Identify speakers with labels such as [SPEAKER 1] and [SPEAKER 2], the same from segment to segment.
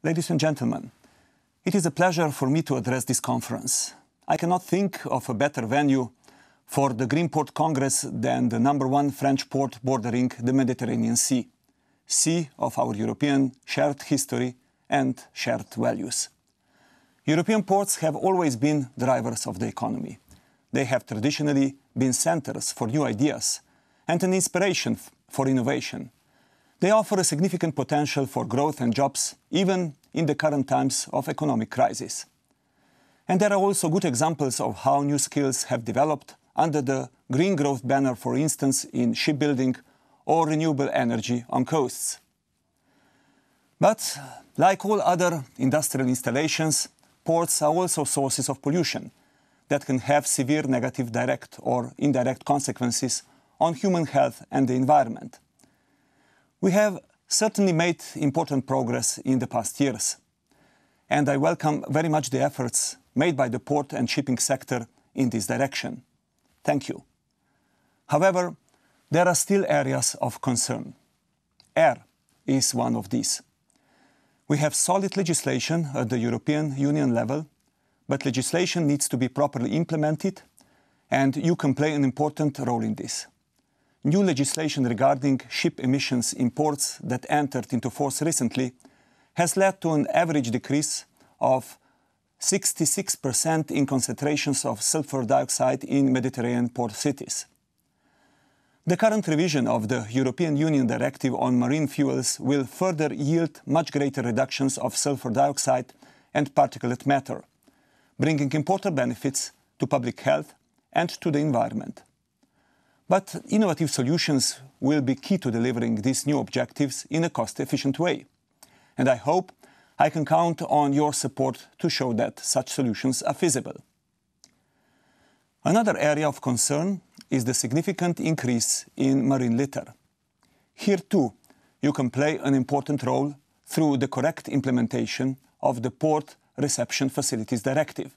[SPEAKER 1] Ladies and gentlemen, it is a pleasure for me to address this conference. I cannot think of a better venue for the Green Port Congress than the #1 French port bordering the Mediterranean Sea, sea of our European shared history and shared values. European ports have always been drivers of the economy. They have traditionally been centers for new ideas and an inspiration for innovation. They offer a significant potential for growth and jobs, even in the current times of economic crisis. And there are also good examples of how new skills have developed under the green growth banner, for instance, in shipbuilding or renewable energy on coasts. But, like all other industrial installations, ports are also sources of pollution that can have severe negative direct or indirect consequences on human health and the environment. We have certainly made important progress in the past years, and I welcome very much the efforts made by the port and shipping sector in this direction. Thank you. However, there are still areas of concern. Air is one of these. We have solid legislation at the European Union level, but legislation needs to be properly implemented, and you can play an important role in this. New legislation regarding ship emissions in ports that entered into force recently has led to an average decrease of 66% in concentrations of sulfur dioxide in Mediterranean port cities. The current revision of the European Union Directive on Marine Fuels will further yield much greater reductions of sulfur dioxide and particulate matter, bringing important benefits to public health and to the environment. But innovative solutions will be key to delivering these new objectives in a cost-efficient way. And I hope I can count on your support to show that such solutions are feasible. Another area of concern is the significant increase in marine litter. Here too, you can play an important role through the correct implementation of the Port Reception Facilities Directive.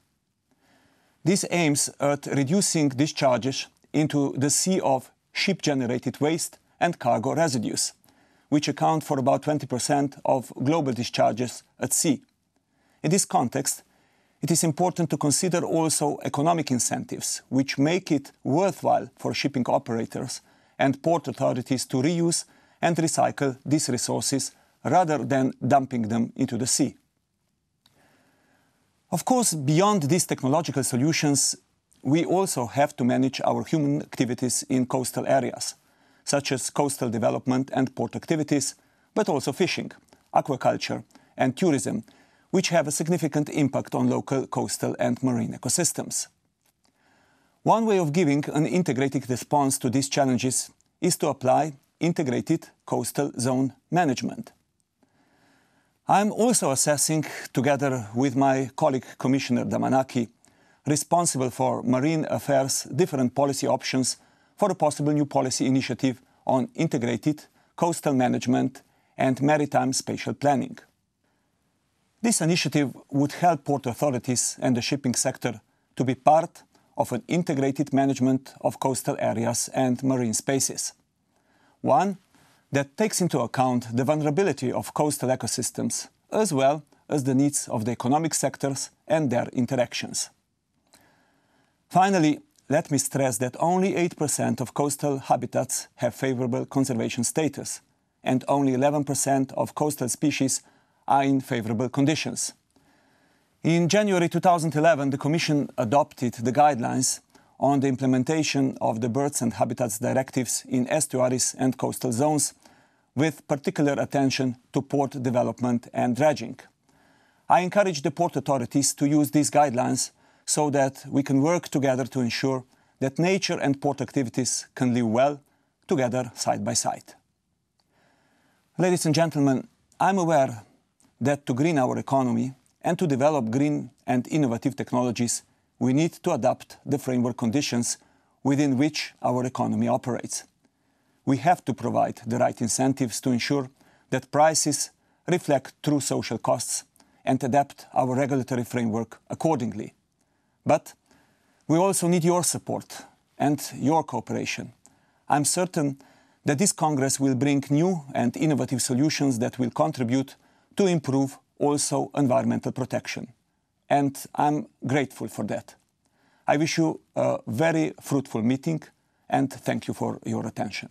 [SPEAKER 1] This aims at reducing discharges into the sea of ship-generated waste and cargo residues, which account for about 20% of global discharges at sea. In this context, it is important to consider also economic incentives, which make it worthwhile for shipping operators and port authorities to reuse and recycle these resources rather than dumping them into the sea. Of course, beyond these technological solutions, we also have to manage our human activities in coastal areas, such as coastal development and port activities, but also fishing, aquaculture, and tourism, which have a significant impact on local coastal and marine ecosystems. One way of giving an integrated response to these challenges is to apply integrated coastal zone management. I am also assessing, together with my colleague Commissioner Damanaki, responsible for marine affairs, different policy options for a possible new policy initiative on integrated coastal management and maritime spatial planning. This initiative would help port authorities and the shipping sector to be part of an integrated management of coastal areas and marine spaces. One that takes into account the vulnerability of coastal ecosystems, as well as the needs of the economic sectors and their interactions. Finally, let me stress that only 8% of coastal habitats have favorable conservation status, and only 11% of coastal species are in favorable conditions. In January 2011, the Commission adopted the guidelines on the implementation of the Birds and Habitats directives in estuaries and coastal zones, with particular attention to port development and dredging. I encourage the port authorities to use these guidelines so that we can work together to ensure that nature and port activities can live well together side by side. Ladies and gentlemen, I'm aware that to green our economy and to develop green and innovative technologies, we need to adapt the framework conditions within which our economy operates. We have to provide the right incentives to ensure that prices reflect true social costs and adapt our regulatory framework accordingly. But we also need your support and your cooperation. I'm certain that this Congress will bring new and innovative solutions that will contribute to improve also environmental protection. And I'm grateful for that. I wish you a very fruitful meeting and thank you for your attention.